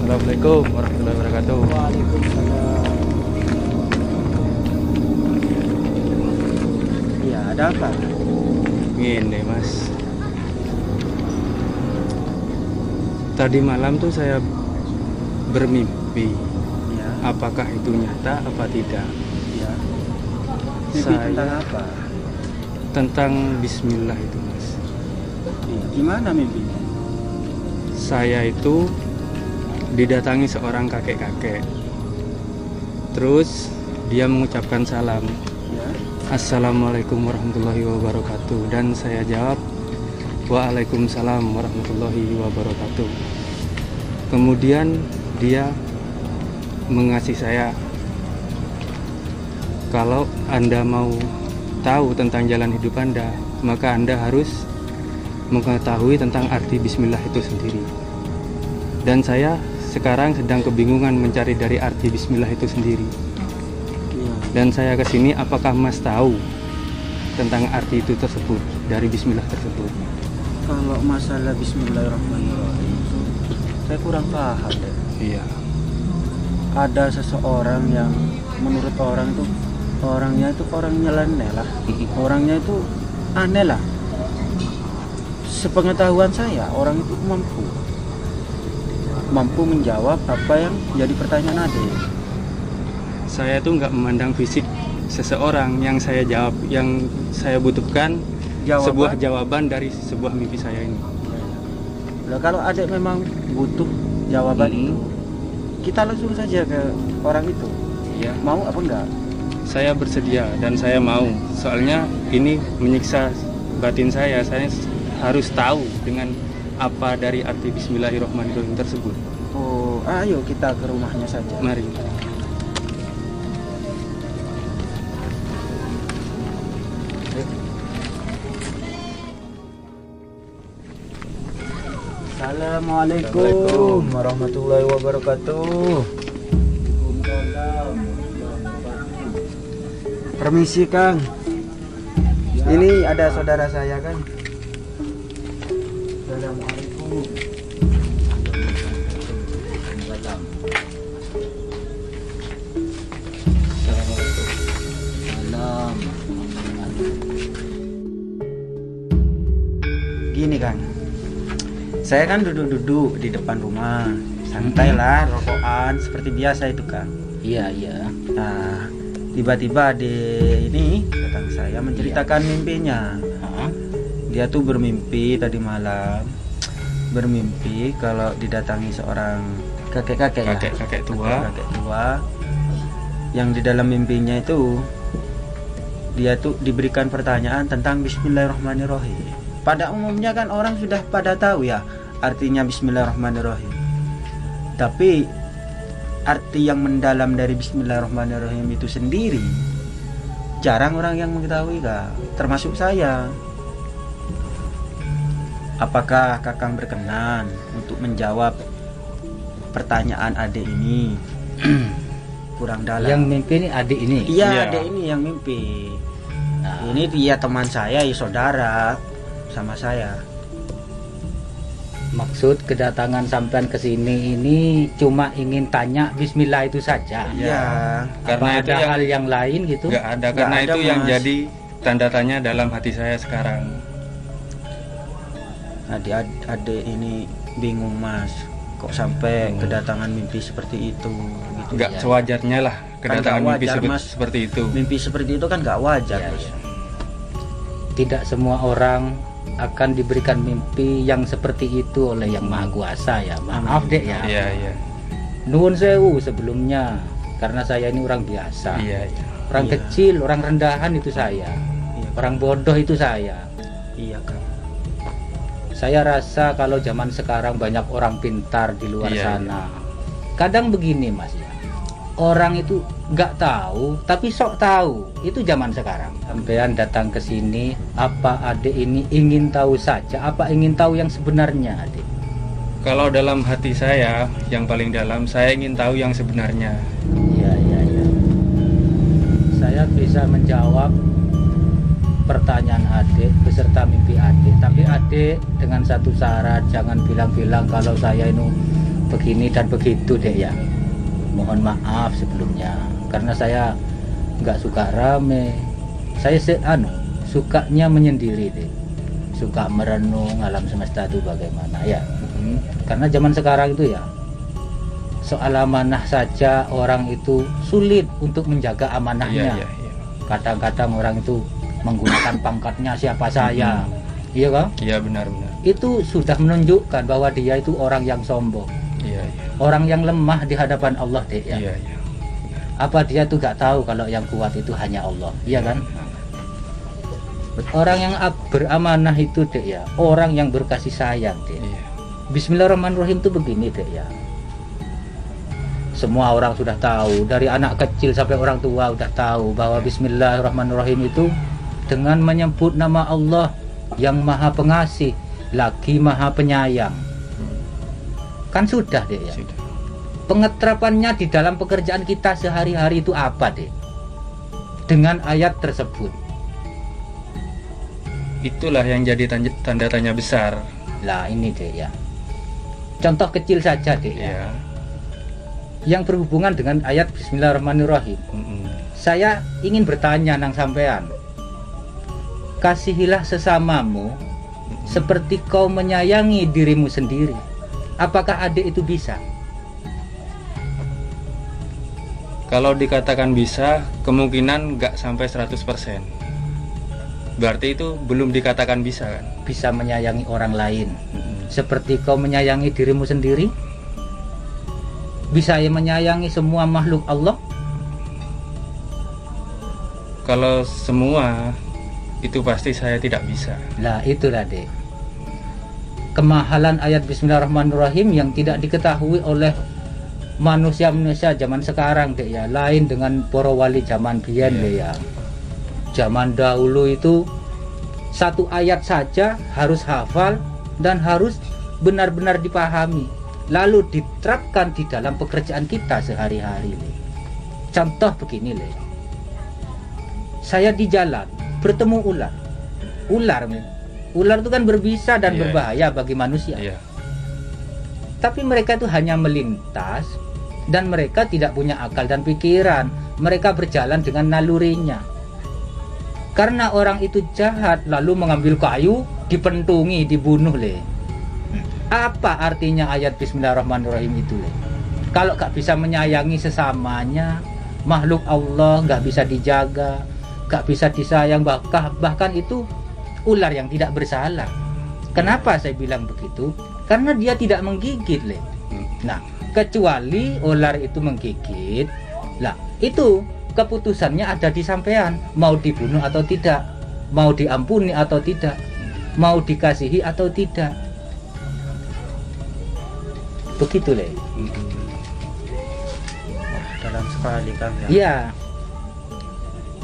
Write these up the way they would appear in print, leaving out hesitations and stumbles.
Assalamualaikum warahmatullahi wabarakatuh. Waalaikumsalam. Ya, ada apa? Gini mas, tadi malam tuh saya bermimpi. Ya, Apakah itu nyata apa tidak? ya. Mimpi Saya- tentang apa? Tentang Bismillah itu mas. Iya, gimana mimpinya? Saya itu didatangi seorang kakek-kakek. Terus dia mengucapkan salam, Ya, Assalamualaikum warahmatullahi wabarakatuh. Dan saya jawab, Waalaikumsalam warahmatullahi wabarakatuh. Kemudian dia mengasih saya, kalau Anda mau tahu tentang jalan hidup Anda, maka Anda harus mengetahui tentang arti Bismillah itu sendiri. Dan saya sekarang sedang kebingungan mencari dari arti Bismillah itu sendiri. iya. Dan saya kesini, apakah Mas tahu tentang arti itu tersebut, dari Bismillah tersebut? Kalau masalah Bismillahirrahmanirrahim, saya kurang paham deh. Iya. Ada seseorang yang menurut orang tuh orangnya itu orang nyeleneh lah, orangnya itu aneh lah. Sepengetahuan saya, orang itu mampu menjawab apa yang jadi pertanyaan adik. Saya tuh nggak memandang fisik seseorang. Yang saya jawab, yang saya butuhkan sebuah jawaban dari sebuah mimpi saya ini. Nah, kalau adik memang butuh jawaban itu, kita langsung saja ke orang itu. Iya. Mau apa enggak? Saya bersedia dan saya mau. Soalnya ini menyiksa batin saya. Saya harus tahu dengan apa dari arti Bismillahirrahmanirrahim tersebut. Oh, ayo kita ke rumahnya saja. Mari. Assalamualaikum warahmatullahi wabarakatuh. Permisi Kang. Ini ada saudara saya kan. Assalamualaikum. Gini Kang, saya kan duduk-duduk di depan rumah, santai lah, rokokan seperti biasa itu Kang. Iya, iya. Nah, tiba-tiba ini datang saya menceritakan mimpinya. Hah? Dia tuh bermimpi tadi malam, bermimpi kalau didatangi seorang kakek-kakek ya, Kakek-kakek tua. kakek tua, yang di dalam mimpinya itu dia tuh diberikan pertanyaan tentang Bismillahirrahmanirrahim. Pada umumnya kan orang sudah pada tahu ya artinya Bismillahirrahmanirrahim. Tapi arti yang mendalam dari Bismillahirrahmanirrahim itu sendiri jarang orang yang mengetahui Kak, termasuk saya. Apakah Kakang berkenan untuk menjawab pertanyaan adik ini? Kurang dalam. Yang mimpi ini adik ini. Iya, Iya. adik ini yang mimpi. Nah, Ini dia teman saya, ya saudara sama saya. maksud kedatangan sampean ke sini ini cuma ingin tanya Bismillah itu saja. Iya. Karena Apa itu ada yang hal yang lain gitu? nggak ada, Nggak karena ada, itu yang Mas. jadi tanda tanya dalam hati saya sekarang. Adik ini bingung Mas, kok sampai kedatangan mimpi seperti itu gitu. Nggak Iya. sewajarnya lah kedatangan nggak mimpi wajar, Mas. seperti itu. Mimpi seperti itu kan nggak wajar Iya, Mas. iya. Tidak semua orang akan diberikan mimpi yang seperti itu oleh Yang Maha Kuasa ya. Maaf dek ya. Iya, iya. Nuwun sewu sebelumnya, karena saya ini orang biasa. Iya, iya. Orang Iya. kecil, orang rendahan itu saya. Iya, Orang bodoh itu saya. iya kan. Saya rasa kalau zaman sekarang banyak orang pintar di luar Iya, sana. Kadang begini mas ya, orang itu nggak tahu tapi sok tahu. Itu zaman sekarang. Sampean datang ke sini, apa adik ini ingin tahu saja? Apa ingin tahu yang sebenarnya adik? Kalau dalam hati saya, yang paling dalam, saya ingin tahu yang sebenarnya. Iya iya iya. Saya bisa menjawab pertanyaan adik beserta mimpi adik. Tapi adik dengan satu syarat, jangan bilang-bilang kalau saya ini begini dan begitu dek ya. Mohon maaf sebelumnya, karena saya nggak suka rame. Saya sukanya menyendiri dek. Suka merenung alam semesta itu bagaimana ya. Karena zaman sekarang itu ya, soal amanah saja orang itu sulit untuk menjaga amanahnya. Kadang-kadang orang itu menggunakan pangkatnya siapa saya, iya kan? Iya, benar-benar. Itu sudah menunjukkan bahwa dia itu orang yang sombong, orang yang lemah di hadapan Allah dek ya. Apa dia tuh gak tahu kalau yang kuat itu hanya Allah, iya kan? Orang yang beramanah itu dek ya, orang yang berkasih sayang dek. Bismillahirrahmanirrahim itu begini dek ya. Semua orang sudah tahu, dari anak kecil sampai orang tua sudah tahu bahwa Bismillahirrahmanirrahim itu dengan menyebut nama Allah yang Maha Pengasih lagi Maha Penyayang. Kan sudah dek ya. Pengeterapannya di dalam pekerjaan kita sehari-hari itu apa dek? Dengan ayat tersebut. Itulah yang jadi tanda tanya besar. Lah ini dek ya. Contoh kecil saja dek ya. Yang berhubungan dengan ayat Bismillahirrahmanirrahim. Saya ingin bertanya nang sampean. Kasihilah sesamamu seperti kau menyayangi dirimu sendiri. Apakah adik itu bisa? Kalau dikatakan bisa, kemungkinan nggak sampai 100%. Berarti itu belum dikatakan bisa kan? Bisa menyayangi orang lain seperti kau menyayangi dirimu sendiri? Bisa menyayangi semua makhluk Allah? Kalau semua, itu pasti saya tidak bisa. Lah itulah dek, kemahalan ayat Bismillahirrahmanirrahim yang tidak diketahui oleh manusia-manusia zaman sekarang dek ya. Lain dengan para wali zaman biyen dek ya. Zaman dahulu itu satu ayat saja harus hafal dan harus benar-benar dipahami, lalu diterapkan di dalam pekerjaan kita sehari-hari. Contoh begini le, saya di jalan bertemu ular itu kan berbisa dan berbahaya bagi manusia. Tapi mereka itu hanya melintas dan mereka tidak punya akal dan pikiran. Mereka berjalan dengan nalurinya. Karena orang itu jahat lalu mengambil kayu, dipentungi, dibunuh le. Apa artinya ayat Bismillahirrahmanirrahim itu le? Kalau gak bisa menyayangi sesamanya, makhluk Allah gak bisa dijaga, gak bisa disayang, bahkan itu ular yang tidak bersalah. Kenapa saya bilang begitu? Karena dia tidak menggigit le. Nah, kecuali ular itu menggigit, lah itu keputusannya ada di sampean, mau dibunuh atau tidak, mau diampuni atau tidak, mau dikasihi atau tidak. Begitu le. Dalam sekali kan ya. Ya.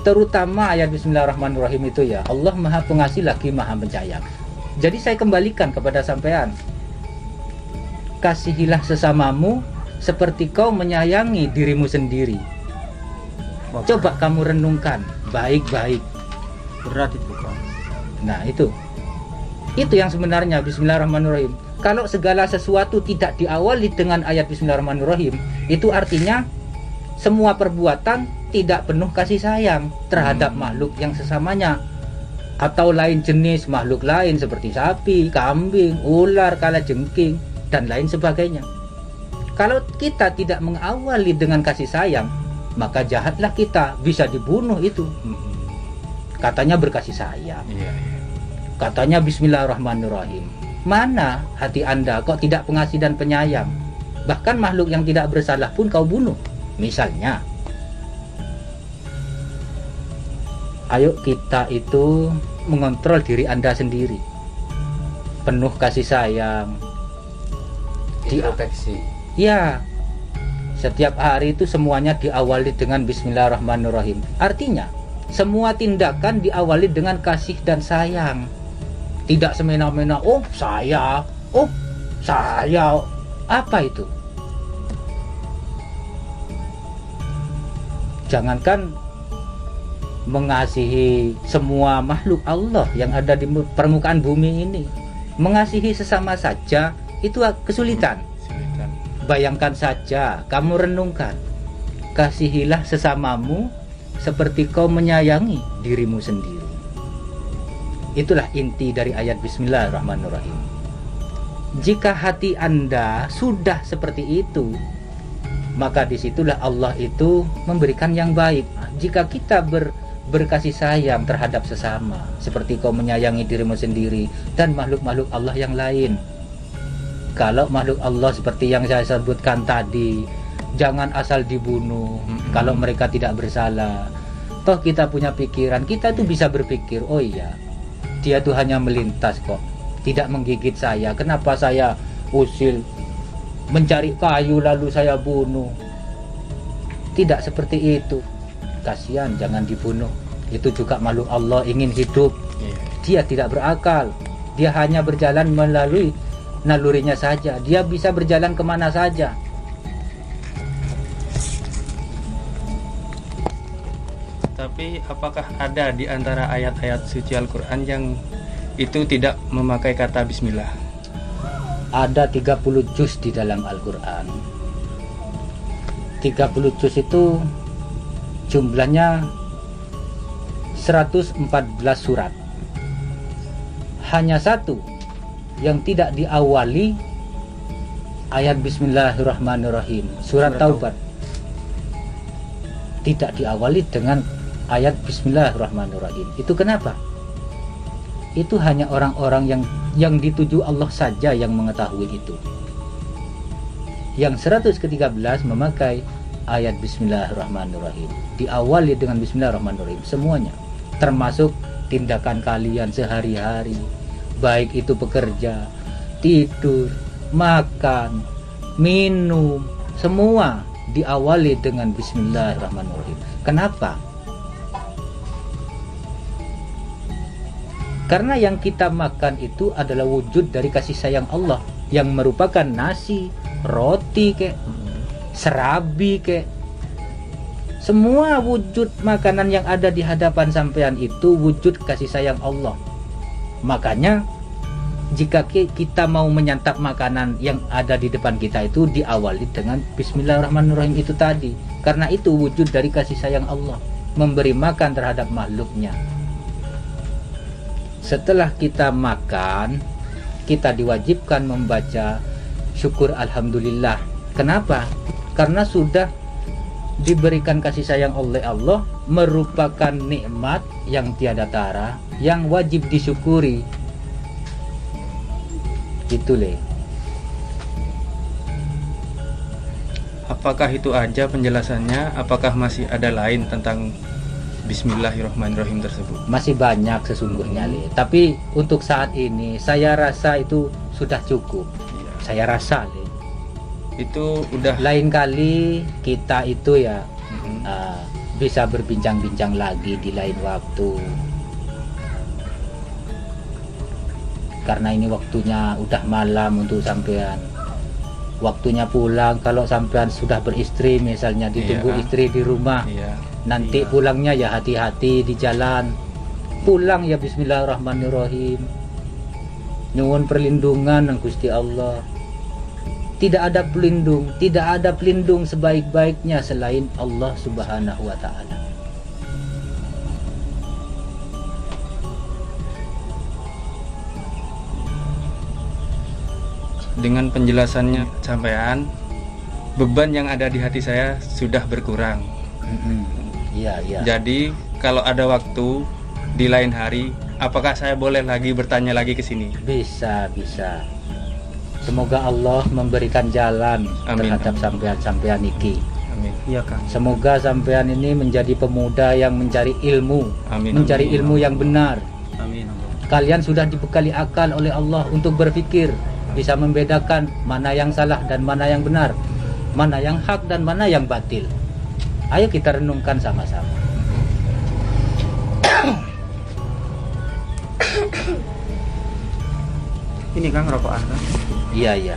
Terutama ayat Bismillahirrahmanirrahim itu ya, Allah Maha Pengasih lagi Maha Penyayang. Jadi saya kembalikan kepada sampean. Kasihilah sesamamu seperti kau menyayangi dirimu sendiri. Coba kamu renungkan baik-baik. Berat itu kan. Nah itu yang sebenarnya Bismillahirrahmanirrahim. Kalau segala sesuatu tidak diawali dengan ayat Bismillahirrahmanirrahim, itu artinya semua perbuatan tidak penuh kasih sayang terhadap makhluk yang sesamanya, atau lain jenis makhluk lain seperti sapi, kambing, ular, kalajengking dan lain sebagainya. Kalau kita tidak mengawali dengan kasih sayang, maka jahatlah kita, bisa dibunuh itu. Katanya berkasih sayang, katanya Bismillahirrahmanirrahim. Mana hati Anda kok tidak pengasih dan penyayang? Bahkan makhluk yang tidak bersalah pun kau bunuh. Misalnya, ayo kita itu mengontrol diri Anda sendiri, penuh kasih sayang, Introspeksi. Ya, setiap hari itu semuanya diawali dengan Bismillahirrahmanirrahim. Artinya semua tindakan diawali dengan kasih dan sayang. Tidak semena-mena, oh saya, apa itu? Jangankan mengasihi semua makhluk Allah yang ada di permukaan bumi ini. Mengasihi sesama saja itu kesulitan. Bayangkan saja, kamu renungkan, kasihilah sesamamu seperti kau menyayangi dirimu sendiri. Itulah inti dari ayat Bismillahirrahmanirrahim. Jika hati Anda sudah seperti itu, maka disitulah Allah itu memberikan yang baik. Jika kita berkasih sayang terhadap sesama, seperti kau menyayangi dirimu sendiri dan makhluk-makhluk Allah yang lain. Kalau makhluk Allah seperti yang saya sebutkan tadi, jangan asal dibunuh kalau mereka tidak bersalah. Toh kita punya pikiran, kita tuh bisa berpikir, oh iya, dia tuh hanya melintas kok, tidak menggigit saya. Kenapa saya usil mencari kayu lalu saya bunuh? Tidak seperti itu. Kasihan, jangan dibunuh. Itu juga makhluk Allah, ingin hidup. Dia tidak berakal. Dia hanya berjalan melalui nalurinya saja. Dia bisa berjalan kemana saja. Tapi apakah ada di antara ayat-ayat suci Al-Quran yang itu tidak memakai kata bismillah? Ada 30 juz di dalam Al-Quran. 30 juz itu jumlahnya 114 surat. Hanya satu yang tidak diawali ayat Bismillahirrahmanirrahim, surat Taubat, tidak diawali dengan ayat Bismillahirrahmanirrahim. Itu kenapa? Itu hanya orang-orang yang dituju Allah saja yang mengetahui itu. Yang 113 memakai ayat Bismillahirrahmanirrahim, diawali dengan Bismillahirrahmanirrahim semuanya, termasuk tindakan kalian sehari-hari, baik itu bekerja, tidur, makan, minum, semua diawali dengan Bismillahirrahmanirrahim. Kenapa? Karena yang kita makan itu adalah wujud dari kasih sayang Allah, yang merupakan nasi, roti kek, serabi kek, semua wujud makanan yang ada di hadapan sampean itu wujud kasih sayang Allah. Makanya jika kita mau menyantap makanan yang ada di depan kita itu diawali dengan Bismillahirrahmanirrahim itu tadi, karena itu wujud dari kasih sayang Allah, memberi makan terhadap makhluknya. Setelah kita makan, kita diwajibkan membaca syukur alhamdulillah. Kenapa? Karena sudah diberikan kasih sayang oleh Allah, merupakan nikmat yang tiada tara, yang wajib disyukuri. Itu le. Apakah itu aja penjelasannya? Apakah masih ada lain tentang Bismillahirrahmanirrahim tersebut? Masih banyak sesungguhnya le. Tapi untuk saat ini saya rasa itu sudah cukup. Iya. Saya rasa le. Itu udah. Lain kali kita itu ya bisa berbincang-bincang lagi di lain waktu. Karena ini waktunya udah malam untuk sampean. Waktunya pulang, kalau sampean sudah beristri misalnya, ditunggu istri di rumah. Nanti pulangnya ya hati-hati di jalan. Pulang ya Bismillahirrahmanirrahim. Nyuwun perlindungan nang Gusti Allah. Tidak ada pelindung sebaik-baiknya selain Allah Subhanahu wa taala. Dengan penjelasannya sampean, beban yang ada di hati saya sudah berkurang. Iya. Jadi kalau ada waktu di lain hari, apakah saya boleh lagi bertanya lagi ke sini? Bisa. Semoga Allah memberikan jalan terhadap sampean iki. Amin. Iya Kang. Semoga sampean ini menjadi pemuda yang mencari ilmu, Amin. mencari ilmu yang benar. Amin. Kalian sudah dibekali akal oleh Allah untuk berpikir, bisa membedakan mana yang salah dan mana yang benar, mana yang hak dan mana yang batil. Ayo kita renungkan sama-sama. Ini Kang rokokan Kang. Iya.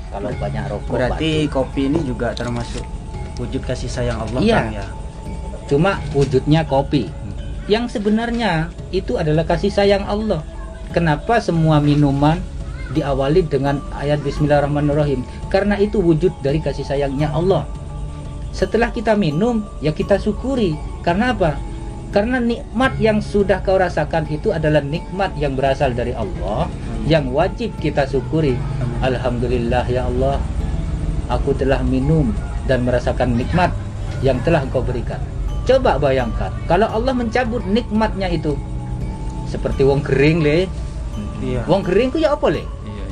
Kalau banyak rokok Berarti batuk. kopi ini juga termasuk wujud kasih sayang Allah Iya. Kang ya. cuma wujudnya kopi. Yang sebenarnya itu adalah kasih sayang Allah. Kenapa semua minuman diawali dengan ayat Bismillahirrahmanirrahim? Karena itu wujud dari kasih sayangnya Allah. Setelah kita minum, ya kita syukuri. Karena apa? Karena nikmat yang sudah kau rasakan itu adalah nikmat yang berasal dari Allah, yang wajib kita syukuri. Alhamdulillah ya Allah, aku telah minum dan merasakan nikmat yang telah Engkau berikan. Coba bayangkan kalau Allah mencabut nikmatnya itu, seperti wong kering le. Iya. Wong kering ku ya apa le? Iya.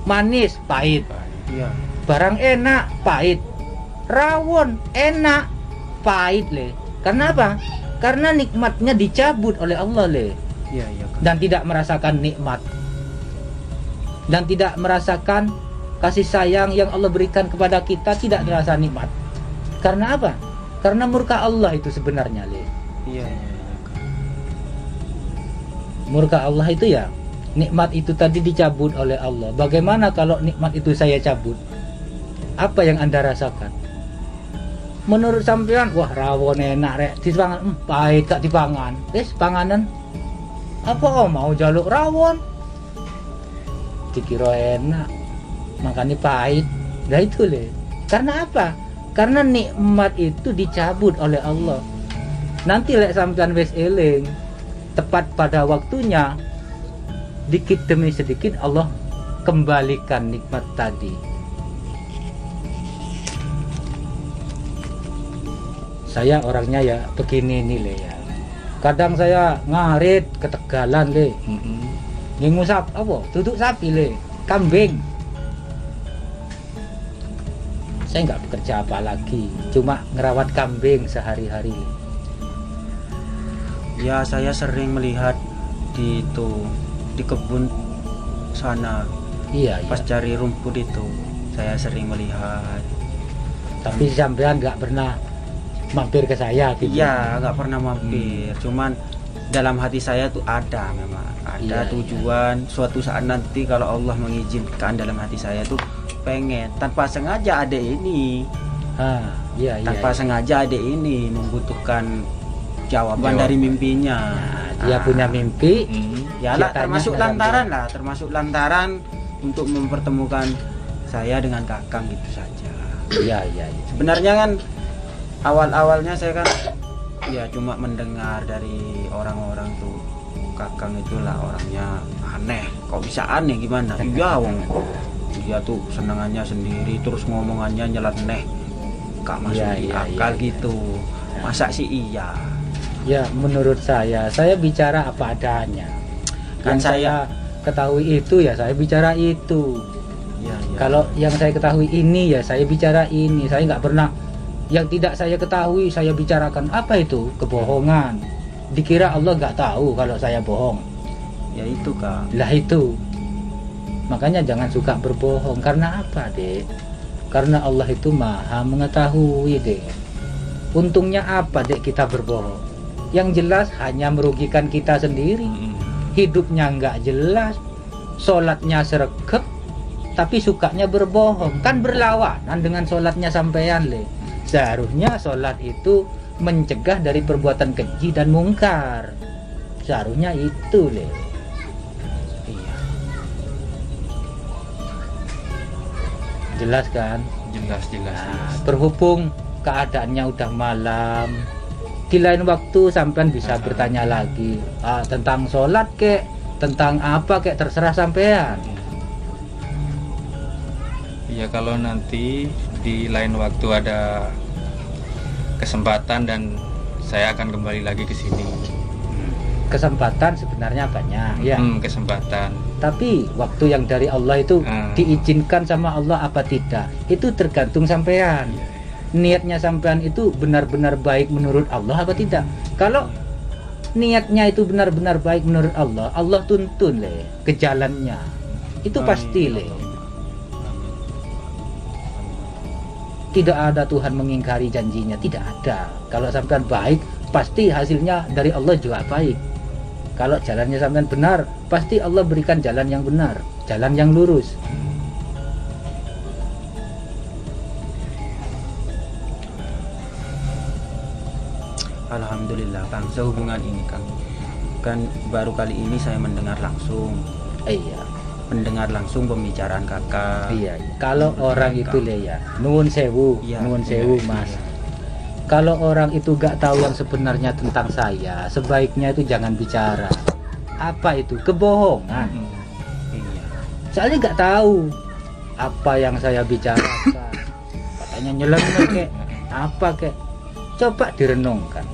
Manis, pahit. Iya. Barang enak, pahit. Rawon, enak, pahit le. Karena apa? Karena nikmatnya dicabut oleh Allah le. Iya, iya. Dan tidak merasakan nikmat, dan tidak merasakan kasih sayang yang Allah berikan kepada kita, tidak terasa nikmat. Karena apa? Karena murka Allah itu sebenarnya le. Iya, iya, iya. Murka Allah itu ya, nikmat itu tadi dicabut oleh Allah. Bagaimana kalau nikmat itu saya cabut? Apa yang Anda rasakan? Menurut sampean, wah rawon enak rek, dipangan pahit gak dipangan. Wis panganan apa mau jaluk rawon? Dikira enak, makanya pahit. Nah itu le. Karena apa? Karena nikmat itu dicabut oleh Allah. Nanti lek sampean wis eling, tepat pada waktunya, dikit demi sedikit Allah kembalikan nikmat tadi. Saya orangnya ya begini nih le ya. Kadang saya ngarit ketegalan le. Ngusap apa? Duduk sapi le, kambing. Saya nggak bekerja apa lagi, cuma ngerawat kambing sehari-hari. Ya, saya sering melihat di kebun sana. Iya, Pas iya. cari rumput itu, saya sering melihat. Tapi sampean nggak pernah mampir ke saya gitu. Iya, nggak pernah mampir. Cuman dalam hati saya tuh ada memang ada Iya, tujuan. Suatu saat nanti kalau Allah mengizinkan, dalam hati saya tuh pengen tanpa sengaja ada ini. Iya, iya. Tanpa Iya. sengaja ada ini membutuhkan jawaban dari mimpinya. Nah, dia punya mimpi. Ya dia lah, tanya termasuk lantaran untuk mempertemukan saya dengan Kakang gitu saja. Iya, iya, iya. Sebenarnya kan awal-awalnya saya kan ya cuma mendengar dari orang-orang tuh, Kakang itulah orangnya aneh. Kok bisa aneh gimana? Iya wong, dia tuh senangannya sendiri, terus ngomongannya nyeleneh, gak masuk Iya, di iya, akal iya. gitu. Masa sih iya? Ya menurut saya bicara apa adanya. Kan Yang saya ketahui itu ya saya bicara itu. Ya, ya. Kalau yang saya ketahui ini ya saya bicara ini. Saya nggak pernah yang tidak saya ketahui saya bicarakan. Apa itu? Kebohongan. Dikira Allah nggak tahu kalau saya bohong. Ya itu Kak. Lah itu. Makanya jangan suka berbohong. Karena apa dek? Karena Allah itu maha mengetahui dek. Untungnya apa dek kita berbohong? Yang jelas hanya merugikan kita sendiri. Hidupnya nggak jelas, sholatnya sregep, tapi sukanya berbohong. Kan berlawanan dengan sholatnya sampean le. Seharusnya sholat itu mencegah dari perbuatan keji dan mungkar. Seharusnya itu le. Iya. Jelas kan? Jelas. Nah, berhubung keadaannya udah malam, di lain waktu sampean bisa bertanya lagi tentang sholat kek, tentang apa kek, terserah sampean. Ya kalau nanti di lain waktu ada kesempatan dan saya akan kembali lagi ke sini. Kesempatan sebenarnya banyak ya, Kesempatan. tapi waktu yang dari Allah itu diizinkan sama Allah apa tidak, itu tergantung sampean. Niatnya sampean itu benar-benar baik menurut Allah apa tidak. Kalau niatnya itu benar-benar baik menurut Allah, Allah tuntun le ke jalannya. Itu pasti le. Tidak ada Tuhan mengingkari janjinya, tidak ada. Kalau sampean baik, pasti hasilnya dari Allah juga baik. Kalau jalannya sampean benar, pasti Allah berikan jalan yang benar, jalan yang lurus. Alhamdulillah Kang, sehubungan ini Kang, kan baru kali ini saya mendengar langsung Iya. pembicaraan kakak. Iya, kalau orang itu ya, nuwun sewu, Iya, nuwun iya, sewu iya. mas. Kalau orang itu gak tahu yang sebenarnya tentang saya, sebaiknya itu jangan bicara. Apa itu? Kebohongan. Iya. Soalnya gak tahu apa yang saya bicarakan. Katanya nyeleneh kek, apa kek? Coba direnungkan.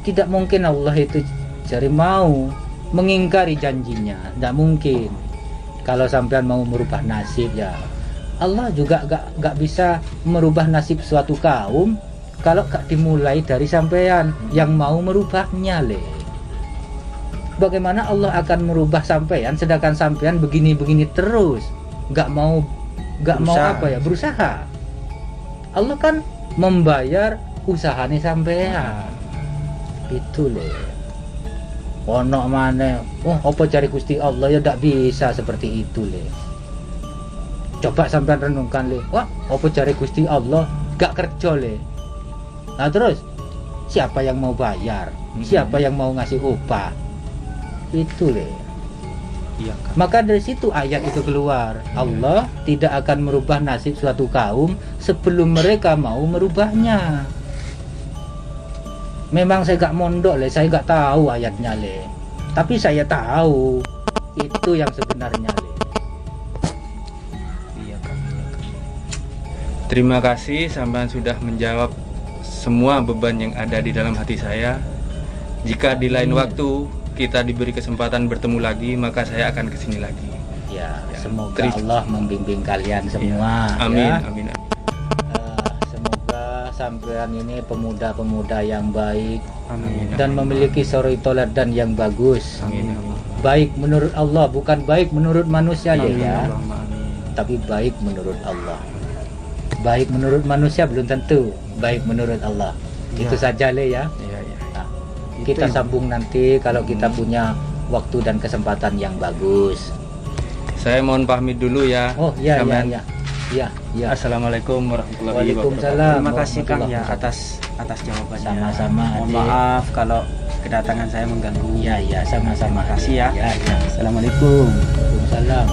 Tidak mungkin Allah itu jadi mau mengingkari janjinya, tidak mungkin. Kalau sampean mau merubah nasib ya, Allah juga gak bisa merubah nasib suatu kaum kalau gak dimulai dari sampean yang mau merubahnya le. Bagaimana Allah akan merubah sampean sedangkan sampean begini-begini terus, gak mau Berusaha. apa ya, berusaha. Allah kan membayar usahanya sampean. Itu le. Ono mana, apa cari Gusti Allah ya tidak bisa seperti itu le. Coba sampean renungkan le, wah apa cari Gusti Allah gak kerja le. Nah terus siapa yang mau bayar, siapa yang mau ngasih upah, itu le. Iya Kang. Maka dari situ ayat itu keluar, Allah tidak akan merubah nasib suatu kaum sebelum mereka mau merubahnya. Memang saya gak mondok le, saya gak tahu ayatnya le, tapi saya tahu itu yang sebenarnya le. Iya Kang. Iya Kang. Terima kasih sampean sudah menjawab semua beban yang ada di dalam hati saya. Jika di lain waktu kita diberi kesempatan bertemu lagi, maka saya akan kesini lagi. Ya, Ya, semoga terima- Allah membimbing kalian semua. Amin, Ya. amin, amin. Semoga sampean ini pemuda-pemuda yang baik Amin. dan memiliki suri teladan yang bagus. Amin. Baik menurut Allah, bukan baik menurut manusia le, Amin. ya, Allahumma amin. tapi baik menurut Allah. Baik menurut manusia belum tentu baik menurut Allah. Ya. Itu saja le ya. Iya, iya. Nah, Itu kita yang- sambung nanti kalau kita punya waktu dan kesempatan yang bagus. Saya mohon pamit dulu ya. Oh iya iya Sampean. iya. Iya iya. Assalamualaikum warahmatullahi wabarakatuh. Waalaikumsalam. Terima kasih Kang ya warahmatullahi atas jawabannya. Sama-sama, Mohon Adik. maaf kalau kedatangan saya mengganggu. Iya iya sama-sama. Terima kasih ya. Iya iya. Assalamualaikum. Waalaikumsalam.